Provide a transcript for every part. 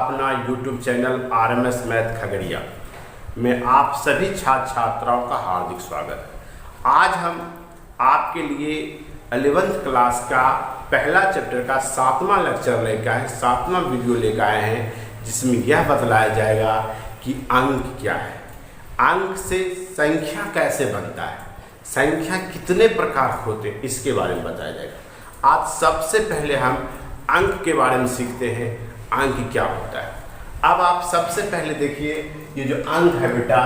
अपना YouTube channel RMS math Khagaria में आप सभी छात्र छात्राओं का हार्दिक स्वागत है। आज हम आपके लिए 11th क्लास का पहला चैप्टर का 7वां लेक्चर लेकर आए, 7वां वीडियो लेकर आए हैं, जिसमें यह बतलाया जाएगा कि अंक क्या है, अंक से संख्या कैसे बनता है, संख्या कितने प्रकार के होते हैं, इसके बारे में बताया जाएगा। आज सबसे पहले हम अंक के बारे में सीखते हैं, अंक क्या होता है। अब आप सबसे पहले देखिए, ये जो अंक है बेटा,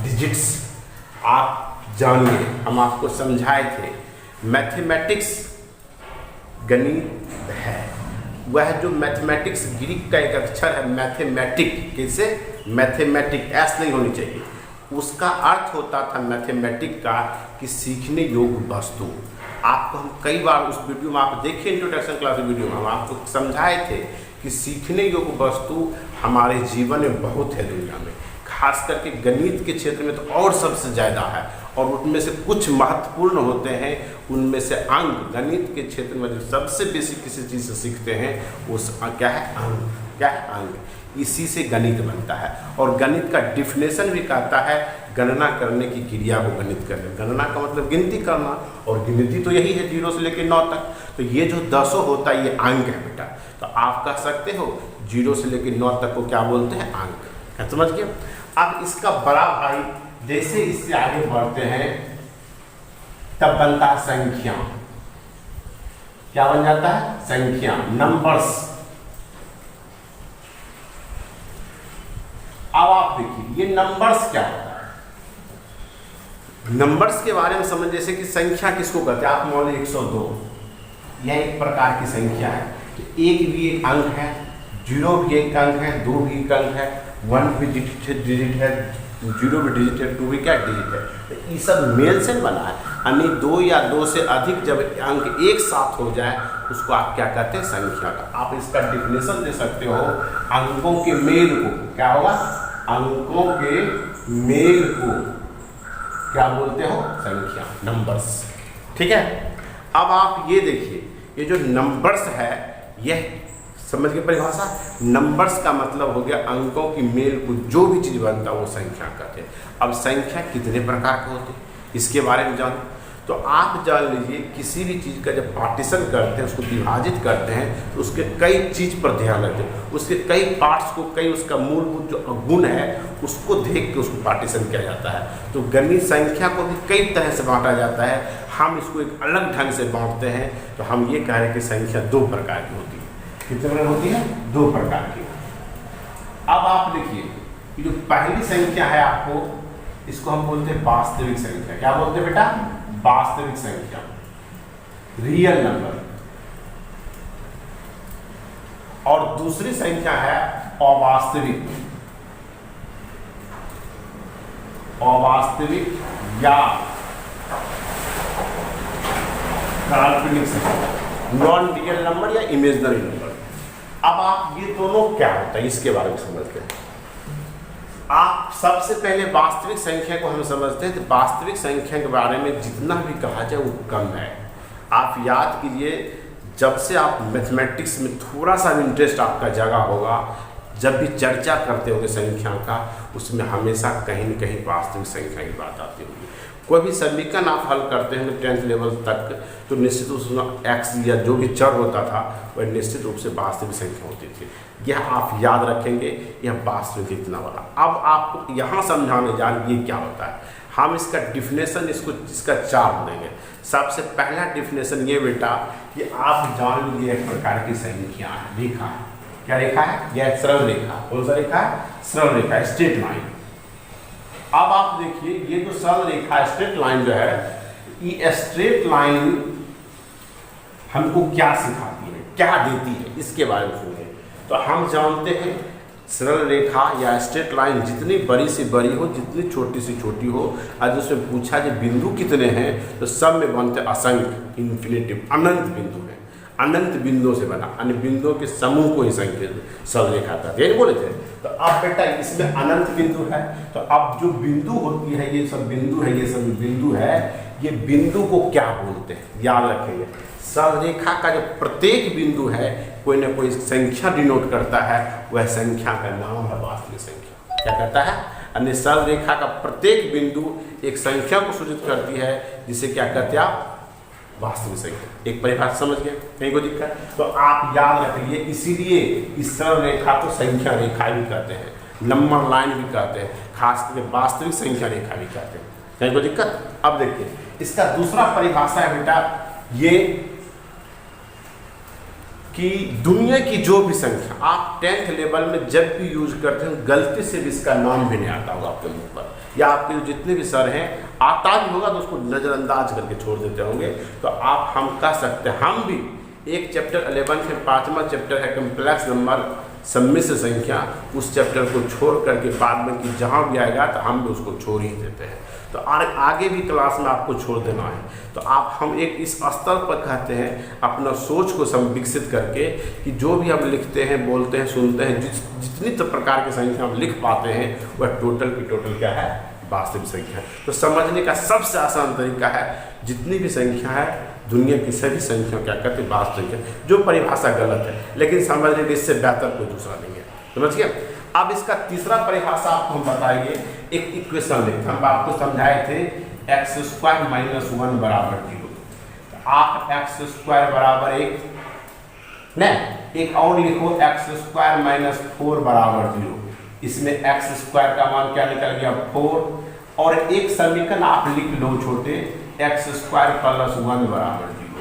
डिजिट्स आप जानिए, हम आपको समझाए थे। मैथमेटिक्स गणित है, वह जो मैथमेटिक्स ग्रीक का एक अक्षर है मैथमेटिक, कैसे मैथमेटिक एस नहीं होनी चाहिए, उसका अर्थ होता था मैथमेटिक का कि सीखने योग्य वस्तु। आपको हम कई बार उस वीडियो में आप देखिए, इंट्रोडक्शन क्लास वीडियो में हम आपको समझाए थे कि सीखने योग्य वस्तु हमारे जीवन में बहुत है दुनिया में, खास करके गणित के क्षेत्र में तो और सबसे ज़्यादा है, और उनमें से कुछ महत्वपूर्ण होते हैं। उनमें से अंक, गणित के क्षेत्र में जो सबसे बेसी किसी चीज़ से सीखते हैं वो क्या है, अंक। क्या है, अंक। इसी से गणित बनता है, और गणित का डिफिनेशन भी कहता है गणना करने की क्रिया को गणित करना। गणना का मतलब गिनती करना, और गिनती तो यही है 0 से लेकर 9 तक। तो ये जो 10 होता है ये अंक है बेटा। तो आप कह सकते हो 0 से लेकर 9 तक को क्या बोलते हैं, अंक। समझ गए। अब इसका बड़ा भाई जैसे इससे आगे बढ़ते हैं तब बनता है संख्या। क्या बन जाता है, संख्या, नंबर्स। अब आप देखिए ये नंबर्स क्या होता है। नंबर्स के बारे में समझ, जैसे कि संख्या किसको कहते हैं, आप मान लो 102, यह एक प्रकार की संख्या है। तो 1 भी एक अंक है, 0 भी एक अंक है, 2 भी एक अंक है, 1 भी डिजिट है, 0 भी डिजिट है, 2 भी क्या डिजिट है। तो ये सब मेल से बना है, यानी 2 या 2 से अधिक जब अंक एक साथ हो जाए उसको आप क्या कहते हैं, संख्या का। आप इसका डिफिनेशन दे सकते हो, अंकों के मेल को क्या होगा, अंकों के मेल को क्या बोलते हो, संख्या, नंबर्स। ठीक है। अब आप ये देखिए, ये जो नंबर्स है यह समझ के परिभाषा, नंबर्स का मतलब हो गया अंकों की मेल को जो भी चीज़ बनता है वो संख्या कहते हैं। अब संख्या कितने प्रकार के होते हैं इसके बारे में जान, तो आप जान लीजिए, किसी भी चीज़ का जब पार्टीशन करते हैं, उसको विभाजित करते हैं, तो उसके कई चीज़ पर ध्यान रखते हैं, उसके कई पार्ट्स को, कई उसका मूलभूत जो गुण है उसको देख के उसको पार्टीशन किया जाता है। तो गणित संख्या को भी कई तरह से बांटा जाता है, हम इसको एक अलग ढंग से बांटते हैं। तो हम ये कह रहे हैं कि संख्या 2 प्रकार की होती है। कितने प्रकार होती है, 2 प्रकार की। अब आप देखिए, ये जो पहली संख्या है आपको, इसको हम बोलते हैं वास्तविक संख्या। क्या बोलते हैं बेटा, वास्तविक संख्या, रियल नंबर। और दूसरी संख्या है अवास्तविक, अवास्तविक या काल्पनिक संख्या, नॉन रियल नंबर या इमेजिनरी नंबर। अब आप ये दोनों क्या होता है इसके बारे में समझते हैं। आप सबसे पहले वास्तविक संख्या को हम समझते हैं। तो वास्तविक संख्या के बारे में जितना भी कहा जाए वो कम है। आप याद कीजिए, जब से आप मैथमेटिक्स में थोड़ा सा भी इंटरेस्ट आपका जगा होगा, जब भी चर्चा करते होंगे संख्या का, उसमें हमेशा कहीं न कहीं वास्तविक संख्या की बात आती होगी। कोई भी समीकरण आप हल करते होंगे 10th लेवल तक, तो निश्चित रूप से एक्स या जो भी चर होता था वह निश्चित रूप से वास्तविक संख्या होती थी। यह आप याद रखेंगे, यह वास्तविक इतना वाला। अब आपको यहाँ समझाने जान ये क्या होता है, हम इसका डिफिनेशन इसका 4 देंगे। सबसे पहला डिफिनेशन ये बेटा कि आप जान लीजिए एक प्रकार की संख्या है, रेखा है। क्या रेखा है, यह सरल रेखा। कौन सा रेखा है, सरल रेखा, स्ट्रेट लाइन। अब आप देखिए, ये जो सरल रेखा स्ट्रेट लाइन जो है, ये स्ट्रेट लाइन हमको क्या सिखाती है, क्या देती है, इसके बारे में सुनिए। तो हम जानते हैं सरल रेखा या स्ट्रेट लाइन जितनी बड़ी से बड़ी हो, जितनी छोटी से छोटी हो, आज उसमें पूछा कि बिंदु कितने हैं, तो सब में बनते असंख्य, इन्फिनिटिव, अनंत बिंदु है। अनंत बिंदुओं से बना, अन्य बिंदुओं के समूह को ही संकेत सरल रेखा कहते हैं, यही बोले थे। तो अब बेटा इसमें अनंत बिंदु है, तो अब जो बिंदु होती है, ये सब बिंदु है, ये सब बिंदु है, ये बिंदु को क्या बोलते हैं, याद रखेंगे। सरल रेखा का जो प्रत्येक बिंदु है कोई ना कोई संख्या डिनोट करता है, वह संख्या का नाम है वास्तविक संख्या। क्या कहता है, अन्य सरल रेखा का प्रत्येक बिंदु एक संख्या को सूचित करती है, जिसे क्या कहते हैं आप, वास्तविक संख्या। एक परिभाषा समझ गए, कहीं को दिक्कत? तो आप याद रखिए, इसीलिए इस सरल रेखा को संख्या रेखा भी कहते हैं, नंबर लाइन भी कहते हैं, खास करके वास्तविक संख्या रेखा भी कहते हैं। कहीं को दिक्कत? अब देखिए इसका दूसरा परिभाषा है बेटा ये कि दुनिया की जो भी संख्या आप 10th लेवल में जब भी यूज करते हैं, गलती से भी इसका नाम भी नहीं आता होगा आपके मुंह पर, या आपके जो जितने भी सर हैं आता भी होगा तो उसको नज़रअंदाज करके छोड़ देते होंगे। तो आप हम कह सकते हैं, हम भी एक चैप्टर 11 में 5वां चैप्टर है कम्प्लेक्स नंबर सम्मिश्र संख्या, उस चैप्टर को छोड़ करके बाद में कि जहाँ भी आएगा तो हम भी उसको छोड़ ही देते हैं। तो आगे भी क्लास में आपको छोड़ देना है। तो आप हम एक इस स्तर पर कहते हैं अपना सोच को विकसित करके कि जो भी हम लिखते हैं, बोलते हैं, सुनते हैं, जितनी तो प्रकार की संख्या हम लिख पाते हैं वह टोटल की टोटल क्या है, वास्तविक संख्या। तो समझने का सबसे आसान तरीका है, जितनी भी संख्या है दुनिया की सभी संख्या क्या कहते हैं, वास्तविक है। जो परिभाषा गलत है लेकिन समझने के इससे बेहतर कोई दूसरा नहीं है, समझ गए? अब इसका तीसरा परिभाषा आपको हम बताएंगे, एक इक्वेशन लिखते हम आपको समझाए थे x² - 1 बराबर 0। आप x² बराबर 1 नहीं, एक और लिखो x² - 4 बराबर 0। इसमें x² का मान क्या निकल गया, 4। और एक समीकरण आप लिख लो छोटे, x² + 1 बराबर 0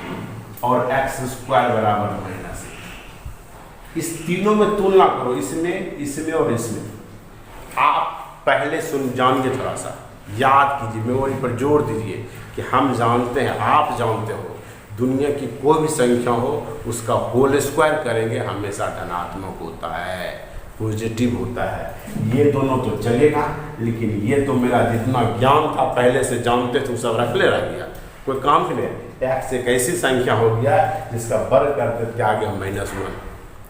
और x² बराबर -1। इस तीनों में तुलना करो, इसमें, इसमें और इसमें। आप पहले जानिए, थोड़ा सा याद कीजिए, मेमोरी पर जोर दीजिए कि हम जानते हैं, आप जानते हो, दुनिया की कोई भी संख्या हो उसका होल स्क्वायर करेंगे हमेशा धनात्मक होता है, पॉजिटिव होता है। ये दोनों तो चलेगा, लेकिन ये तो मेरा जितना ज्ञान था पहले से जानते थे सब रख ले रह गया, कोई काम के नहीं। x एक ऐसी संख्या हो गया जिसका वर्ग करते क्या आ गया, -1।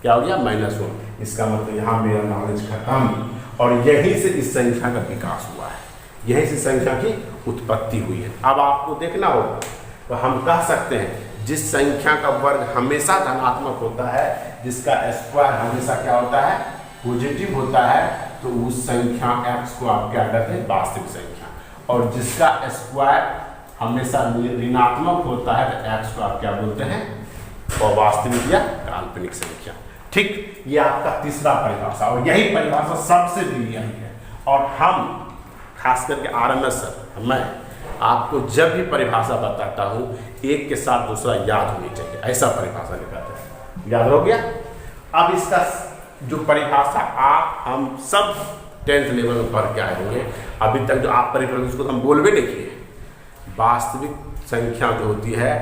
क्या हो गया, -1। इसका मतलब यहाँ मेरा नॉलेज खत्म। और यहीं से इस संख्या का विकास हुआ है, यहीं से संख्या की उत्पत्ति हुई है। अब आपको देखना होगा, तो हम कह सकते हैं जिस संख्या का वर्ग हमेशा धनात्मक होता है, जिसका स्क्वायर हमेशा क्या होता है, पॉजिटिव होता है, तो उस संख्या x को आप क्या कहते हैं, वास्तविक संख्या। और जिसका स्क्वायर हमेशा ऋणात्मक होता है तो x को आप क्या बोलते हैं, अवास्तविक या काल्पनिक संख्या। ठीक, ये आपका तीसरा परिभाषा, और यही परिभाषा सबसे ब्रिलियंट है। और हम खास करके RMS सर, मैं आपको जब भी परिभाषा बताता हूँ एक के साथ दूसरा याद होनी चाहिए, ऐसा परिभाषा निकालते हैं। याद हो गया? अब इसका जो परिभाषा आप हम सब 10th लेवल में पढ़ के आए होंगे, अभी तक जो आप परिभाषा उसको तो हम बोल भी नहीं किए। वास्तविक संख्या जो होती है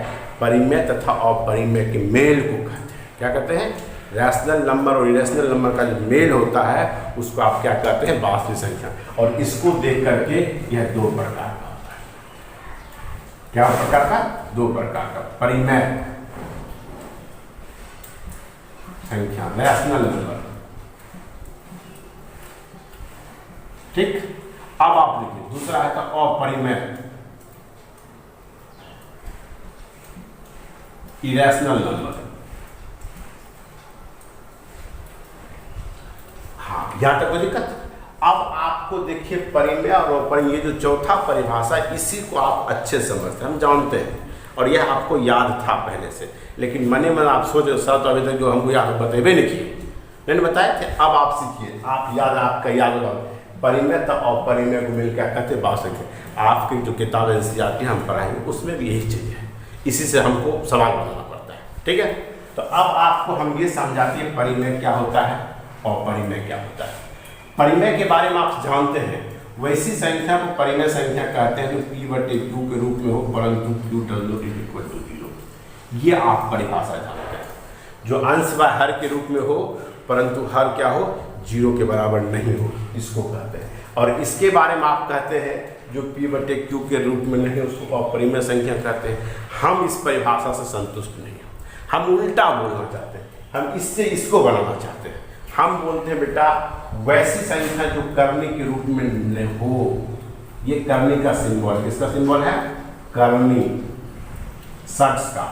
परिमेय तथा अपरिमेय के मेल को कहते हैं। क्या कहते हैं? रैशनल नंबर और इरेशनल नंबर का जो मेल होता है उसको आप क्या कहते हैं, वास्तविक संख्या। और इसको देख करके यह दो प्रकार का होता है। क्या प्रकार का? दो प्रकार का, परिमेय संख्या, रैशनल नंबर। ठीक, अब आप देखिए दूसरा है तो अपरिमेय, इरेशनल नंबर। हाँ, यहां तक कोई दिक्कत? अब आपको देखिए परिमेय और अपरिमेय, ये जो चौथा परिभाषा, इसी को आप अच्छे समझते हैं, हम जानते हैं और यह आपको याद था पहले से, लेकिन मने मन आप सोचे सर तो अभी तक जो हमको याद बतेबे नहीं किए, मैंने बताए थे। अब आप सीखिए, आप याद, आपका याद होगा। परिमेय तो अपरिमेय को मिल क्या कहते हैं, वास्तविक। आपकी जो किताब NCERT हम पढ़ाएंगे उसमें भी यही चीज़ है, इसी से हमको सवाल बनाना पड़ता है। ठीक है, तो अब आपको हम ये समझाते हैं परिमेय क्या होता है और परिमेय क्या होता है। परिमेय के बारे में आप जानते हैं, वैसी संख्या को परिमेय संख्या कहते हैं जो P/Q के रूप में हो परंतु Q = 0। ये आप परिभाषा जानते हैं। जो अंश व हर के रूप में हो परंतु हर क्या हो, 0 के बराबर नहीं हो, इसको कहते हैं। और इसके बारे में आप कहते हैं जो P/Q के रूप में नहीं, उसको अपरिमेय संख्या कहते हैं। हम इस परिभाषा से संतुष्ट नहीं हैं, हम उल्टा बोलना चाहते हैं, हम इससे इसको बनाना चाहते हैं। हम बोलते हैं बेटा वैसी संख्या जो करने के रूप में हो, ये करने का सिंबल, इसका सिंबल है कर्णी षट्स का,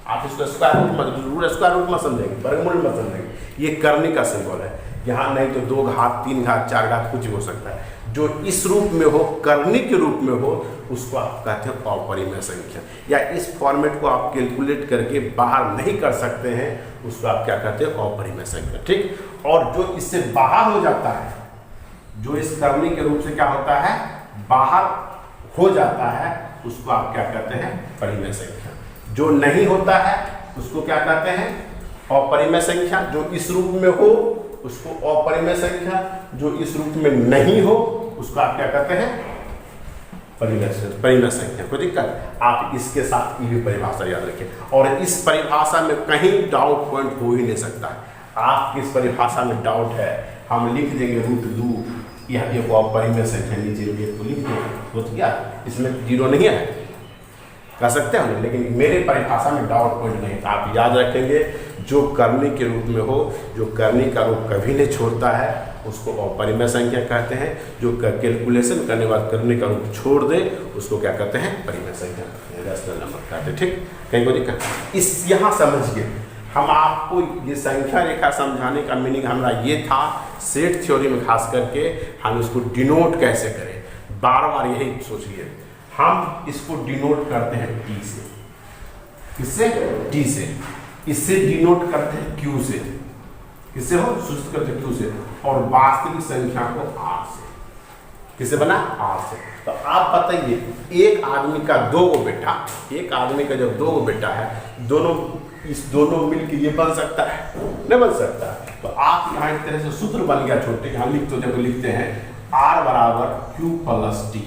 आप इसको स्क्वायर रूट में समझेंगे, वर्गमूल में समझेंगे। ये कर्णी का सिंबल है, यहाँ नहीं तो 2 घात 3 घात 4 घात कुछ भी हो सकता है। जो इस रूप में हो, कर्णी के रूप में हो, उसको आप कहते हैं अपरिमेय संख्या। या इस फॉर्मेट को आप कैलकुलेट करके बाहर नहीं कर सकते हैं, उसको आप क्या कहते हैं, अपरिमेय संख्या। ठीक। और जो इससे बाहर हो जाता है, जो इस कर्णी के रूप से क्या होता है, बाहर हो जाता है, उसको आप क्या कहते हैं, परिमेय संख्या। जो नहीं होता है उसको क्या कहते हैं, अपरिमेय संख्या। जो इस रूप में हो उसको अपरिमेय संख्या, जो इस रूप में नहीं हो उसको आप क्या कहते हैं, परिमेय संख्या। कोई दिक्कत? आप इसके साथ ये भी परिभाषा याद रखें। और इस परिभाषा में कहीं डाउट पॉइंट हो ही नहीं सकता है। आपकी इस परिभाषा में डाउट है, हम लिख देंगे √2, यह एक अपरिमेय संख्या, नीचे को लिख देंगे, सोच गया, इसमें 0 नहीं है, कह सकते हैं। लेकिन मेरे परिभाषा में डाउट पॉइंट नहीं, आप याद रखेंगे जो कर्णी के रूप में हो, जो कर्णी का रूप कभी नहीं छोड़ता है, उसको अपरिमेय संख्या कहते हैं। जो कैलकुलेशन करने बाद कर्णी का रूप छोड़ दे, उसको क्या कहते हैं, परिमेय संख्या, रैशनल नंबर कहते हैं। ठीक। कहीं को दिक्कत? इस यहाँ समझिए, हम आपको ये संख्या रेखा समझाने का मीनिंग हमारा ये था, सेट थ्योरी में खास करके हम इसको डिनोट कैसे करें, बार बार यही सोचिए। हम इसको डिनोट करते हैं टी से, किससे, टी से। इससे डिनोट करते हैं क्यू से, किससे हो, सूचित करते हैं क्यू से। और वास्तविक संख्या को आर से, किससे बना, आर से। तो आप बताइए, एक आदमी का 2 गो बेटा, एक आदमी का जब 2 गो बेटा है, दोनों मिलकर ये बन सकता है, नहीं बन सकता। तो आप यहाँ एक तरह से सूत्र बन गया छोटे, यहाँ लिख तो जब लिखते हैं R बराबर Q प्लस T,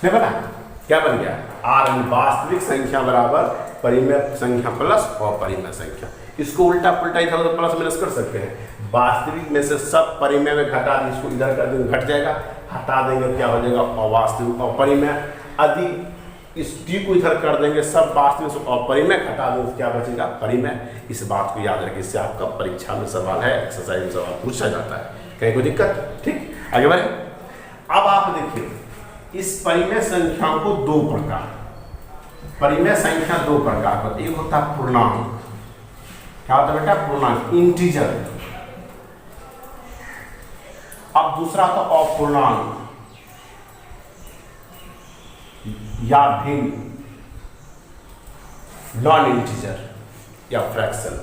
नहीं बना, क्या बन गया, R वास्तविक संख्या बराबर परिमेय संख्या प्लस अपरिमेय संख्या। इसको उल्टा पुल्टा इधर उधर प्लस माइनस कर सकते हैं। वास्तविक में से सब परिमेय में घटा दें, इसको इधर कर देंगे, घट जाएगा, हटा देंगे, क्या हो जाएगा, अवास्तविक अपरिमेय। यदि इस टी को इधर कर देंगे, सब वास्तविक से अपरिमेय हटा देंगे, क्या बचेगा, परिमेय। इस बात को याद रखिए, इससे आपका परीक्षा में सवाल है, एक्सरसाइज में सवाल पूछा जाता है, कहीं कोई दिक्कत? ठीक, आगे बढ़े। अब आप देखिए, इस परिमेय संख्या को 2 प्रकार, परिमेय संख्या 2 प्रकार का, एक होता है पूर्णांक, क्या होता है बेटा, पूर्णांक, इंटीजर। अब दूसरा तो अपूर्णांक या भिन्न, नॉन इंटीजर या फ्रैक्शन।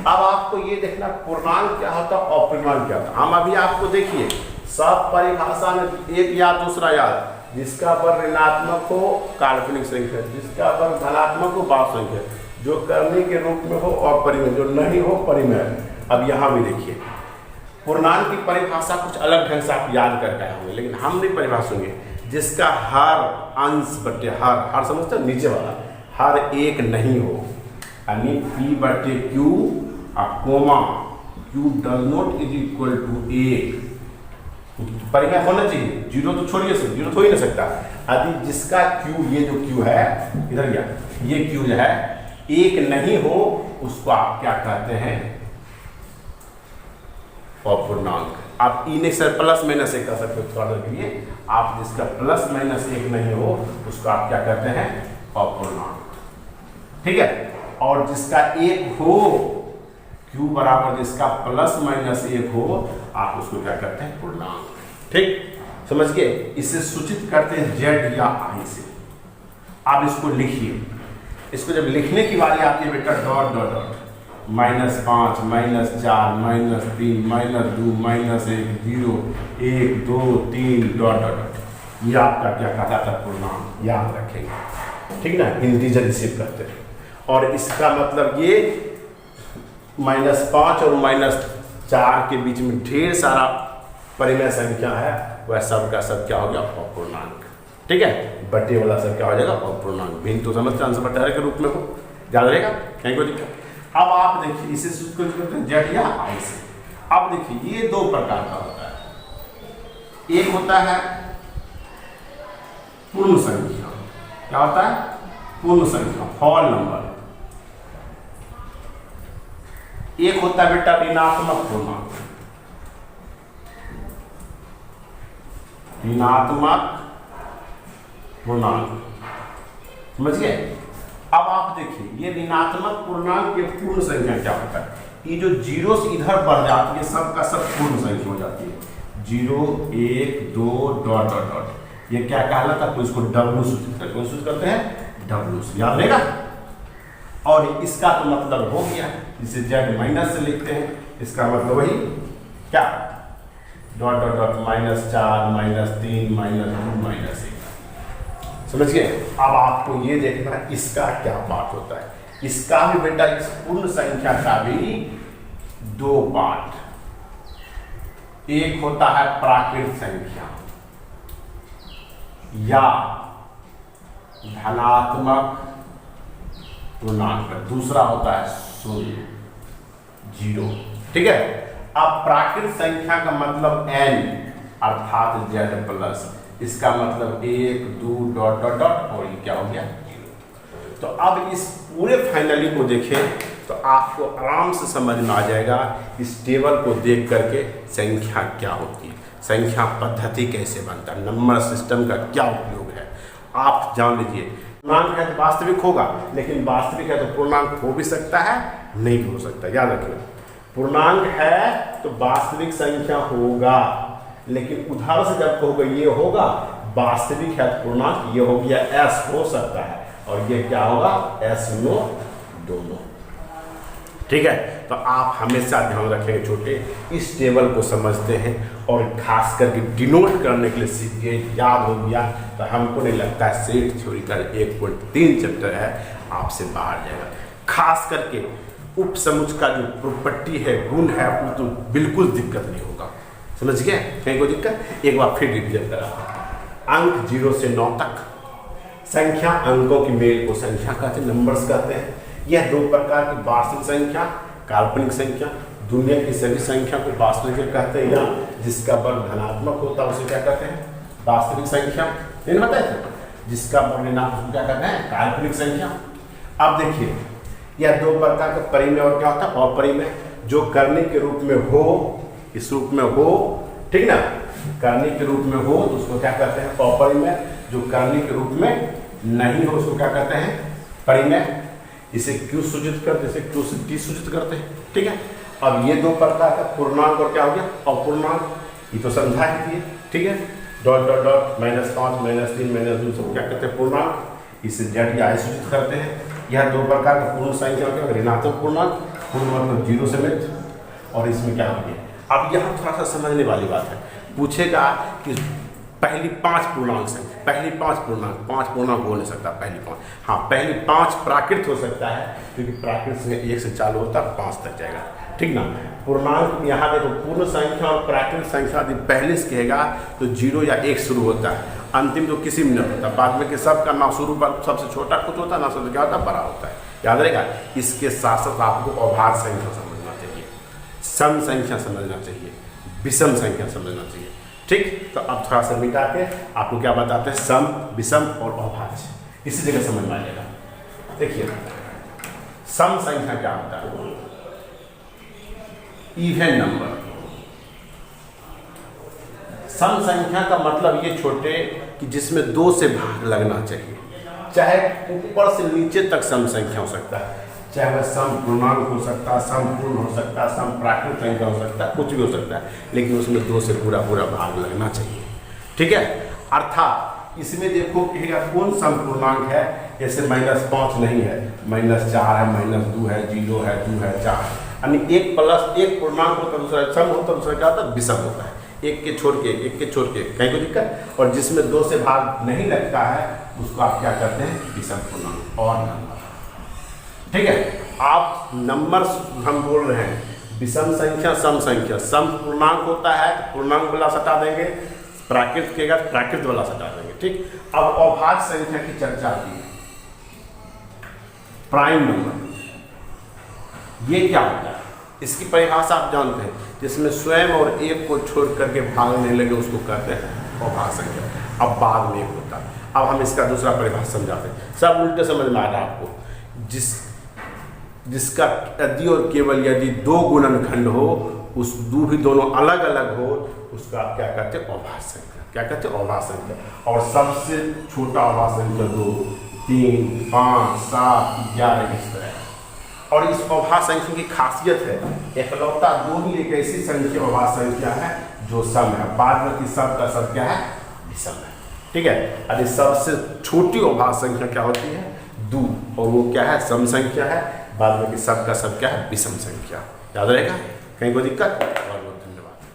अब आपको ये देखना पूर्णांक क्या होता है, अपूर्णांक क्या होता है। हम अभी आपको देखिए, सब परिभाषा में एक या दूसरा याद, जिसका वर्ग ऋणात्मक हो काल्पनिक संख्या, जिसका वर्ग धनात्मक हो वास्तविक संख्या, जो कर्णी के रूप में हो अपरिमेय, जो नहीं हो परिमेय। अब यहाँ भी देखिए, पूर्णांक की परिभाषा कुछ अलग ढंग से आप याद करके आए होंगे, लेकिन हम नहीं परिभाषा होंगे, जिसका हर अंश बटे हर समझते हो, नीचे वाला हर एक नहीं हो, यानी P बटे Q comma Q does not is equal to 1, परिमेय होना चाहिए। 0 तो छोड़िए, 0 तो हो ही नहीं सकता। यदि जिसका Q, ये जो Q है इधर गया, ये Q जो है 1 नहीं हो, उसको आप क्या कहते हैं, अपूर्णांक। आप इन्हें सर प्लस माइनस 1 कर सकते हो थोड़ा के लिए, आप जिसका प्लस माइनस 1 नहीं हो उसको आप क्या कहते हैं, अपूर्णांक। ठीक है। और जिसका 1 हो, Q बराबर जिसका प्लस माइनस 1 हो, आप उसको क्या करते हैं, पूर्णांक। ठीक, समझ गए। इसे सूचित करते हैं Z या I से। आप इसको लिखिए, इसको जब लिखने की बारी आती है बेटा, dot dot dot, -5 -4 -3 -2 -1 0 1 2 3 dot dot dot, ये आपका क्या कहता था, पूर्णांक, याद रखेंगे। ठीक ना, इंटीजर रिसीव करते हैं। और इसका मतलब ये -5 और -4 के बीच में ढेर सारा परिमेय संख्या है, वह सब का सब क्या हो गया, अपूर्णांक। ठीक है, बटे वाला सब क्या हो जाएगा, अपूर्णांक। भिन्न तो समझते हैं, अंश बटे के रूप में हो, याद रहेगा, कहीं कोई दिक्कत। अब आप देखिए, इसे सूचित करते हैं Z या I से। अब देखिए, ये 2 प्रकार का होता है। एक होता है पूर्ण संख्या, क्या होता है, पूर्ण संख्या, होल नंबर। एक होता है बेटा ऋणात्मक पूर्णांक, ऋणात्मक पूर्णांक, समझ गए। अब आप देखिए ये ऋणात्मक पूर्णांक के पूर्ण संख्या क्या होता है, ये जो जीरो से इधर बढ़ जाती है सब का सब पूर्ण संख्या हो जाती है, 0 1 2 डॉट डॉट डॉट, ये क्या कहलाता है, इसको डब्ल्यू सूचित करते हैं, सूचित करते हैं डब्ल्यू से, याद रहेगा। और इसका तो मतलब हो गया, इसे जेड माइनस से लिखते हैं, इसका मतलब वही क्या, डॉट डॉट डॉट -4 -3 -2 -1, समझ गए। अब आपको ये देखना है इसका क्या पार्ट होता है, इसका भी बेटा इस पूर्ण संख्या का भी दो पार्ट, एक होता है प्राकृत संख्या या धनात्मक पूर्णांक, दूसरा होता है शून्य, जीरो, ठीक है। अब प्राकृत संख्या का मतलब n अर्थात z प्लस, इसका मतलब 1 2 डॉट डॉट डॉट, और ये क्या हो गया, जीरो। तो अब इस पूरे फाइनली को देखें तो आपको आराम से समझ में आ जाएगा इस टेबल को देख करके संख्या क्या होती है, संख्या पद्धति कैसे बनता है, नंबर सिस्टम का क्या उपयोग है, आप जान लीजिए। पूर्णांक है तो वास्तविक होगा, लेकिन वास्तविक है तो पूर्णांक हो भी सकता है, नहीं भी हो सकता, याद रखिए। पूर्णांक है तो वास्तविक संख्या होगा, लेकिन उधार से जब कहोगे ये होगा, वास्तविक है तो पूर्णांक ये हो गया एस हो सकता है, और ये क्या होगा एस नो दोनों, ठीक है। तो आप हमेशा ध्यान रखेंगे छोटे, इस टेबल को समझते हैं और खास करके डिनोट करने के लिए सीख गए, याद हो गया तो हमको नहीं लगता है सेट थ्योरी का 1.3 चैप्टर है आपसे बाहर जाएगा। खास करके उपसमुच का जो प्रॉपर्टी है, गुण है, वो तो बिल्कुल दिक्कत नहीं होगा, समझ गए, कहीं कोई दिक्कत। एक बार फिर रिविजन करा, अंक 0 से 9 तक, संख्या अंकों की मेल को संख्या कहते हैं, नंबर्स कहते हैं। यह दो प्रकार की वास्तविक संख्या, काल्पनिक संख्या, दुनिया की सभी संख्या को वास्तविक कहते हैं, या जिसका वर्ग धनात्मक होता है उसे क्या कहते हैं, वास्तविक संख्या, नहीं बताए थे, जिसका वर्ग ऋणात्मक क्या कहते हैं, काल्पनिक संख्या। अब देखिए यह दो प्रकार का परिमेय और क्या होता है, अपरिमेय, जो करने के रूप में हो, इस रूप में हो, ठीक ना, करने के रूप में हो तो उसको क्या कहते हैं अपरिमेय, जो करने के रूप में नहीं हो उसको क्या कहते हैं परिमेय। इसे क्यों सूचित करते, इसे क्यों टी सूचित करते हैं, ठीक है। अब ये दो प्रकार का पूर्णांक और क्या हो गया अपूर्णांक, ये तो समझा ही थी, ठीक है। डॉट डॉट डॉट -5 -3 -2 सब क्या कहते हैं पूर्णांक, इसे जेड या आई सूचित करते हैं। यह दो प्रकार का पूर्ण संख्या होता है, ऋणात्मक पूर्णांक, पूर्ण मतलब 0 से मित, और इसमें क्या हो गया। अब यहाँ थोड़ा सा समझने वाली बात है, पूछेगा कि पहली 5 पूर्णांक संख्या, पहली 5 पूर्णांक हो नहीं सकता, पहली 5, हाँ पहली 5 प्राकृत हो सकता है, क्योंकि प्राकृत से 1 से चालू होता है 5 तक जाएगा, ठीक ना। पूर्णांक यहाँ देखो पूर्ण संख्या और प्राकृत संख्या यदि पहले से कहेगा तो 0 या 1 शुरू होता है, अंतिम तो किसी में नहीं होता, बाद में कि सबका ना शुरू पर सबसे छोटा कुछ होता है, ना सबसे क्या होता है बड़ा होता है, याद रहेगा। इसके साथ साथ आपको अभाज्य संख्या समझना चाहिए, सम संख्या समझना चाहिए, विषम संख्या समझना चाहिए, ठीक। तो अब थोड़ा सा मिटा के आपको क्या बताते हैं, सम, विषम और अभाज्य, इसी जगह समझ में आएगा। देखिए सम संख्या क्या होता है, इवन नंबर। सम संख्या का मतलब ये छोटे कि जिसमें 2 से भाग लगना चाहिए, चाहे ऊपर से नीचे तक सम संख्या हो सकता है, चाहे वह सम पूर्णांक हो सकता है, सम पूर्ण हो सकता है, सम प्राकृत संख्या हो सकता है, कुछ भी हो सकता है, लेकिन उसमें 2 से पूरा भाग लगना चाहिए, ठीक है। अर्थात इसमें देखो कहेगा कौन सम पूर्णांक है, जैसे -5 नहीं है, -4 है, -2 है, 0 है, 2 है, 4 है, यानी 1 + 1 पूर्णांक होता है, दूसरा सम होता है, दूसरा क्या होता है विषम होता है, एक के छोड़ के कहीं कोई दिक्कत। और जिसमें 2 से भाग नहीं लगता है उसको आप क्या करते हैं विषम पूर्णांक और नंबर, ठीक है। आप नंबर हम बोल रहे हैं, विषम संख्या, सम संख्या, सम पूर्णांक होता है तो पूर्णांक वाला सटा देंगे, प्राकृत केगा प्राकृत वाला सटा देंगे, ठीक। अब अभाज्य संख्या की चर्चा की, प्राइम नंबर, ये क्या होता है, इसकी परिभाषा आप जानते हैं, जिसमें स्वयं और एक को छोड़ करके भागने लगे उसको कहते हैं अभाज्य संख्या। अब बाद में एक होता है, अब हम इसका दूसरा परिभाषा समझाते हैं, सब उल्टे समझ में आ रहा है आपको। जिसका यदि और केवल यदि 2 गुणनखंड हो, उस भी दोनों अलग अलग हो, उसका आप क्या कहते हैं, अभाज्य संख्या। क्या कहते हैं, अभाज्य संख्या। और सबसे छोटा अभाज्य संख्या 2, 3, 5, 7, 11 इस तरह। और इस अभाज्य संख्या की खासियत है, एकलौता 2 ही एक ऐसी संख्या अभाज्य संख्या है जो सम है, बाद में की सब का सब क्या है, विषम है। ठीक है। अरे सबसे छोटी अभाज्य संख्या क्या होती है, 2, और वो क्या है, सम संख्या है, बाद में की सब का सब क्या है, विषम संख्या। याद रहेगा, कहीं कोई दिक्कत।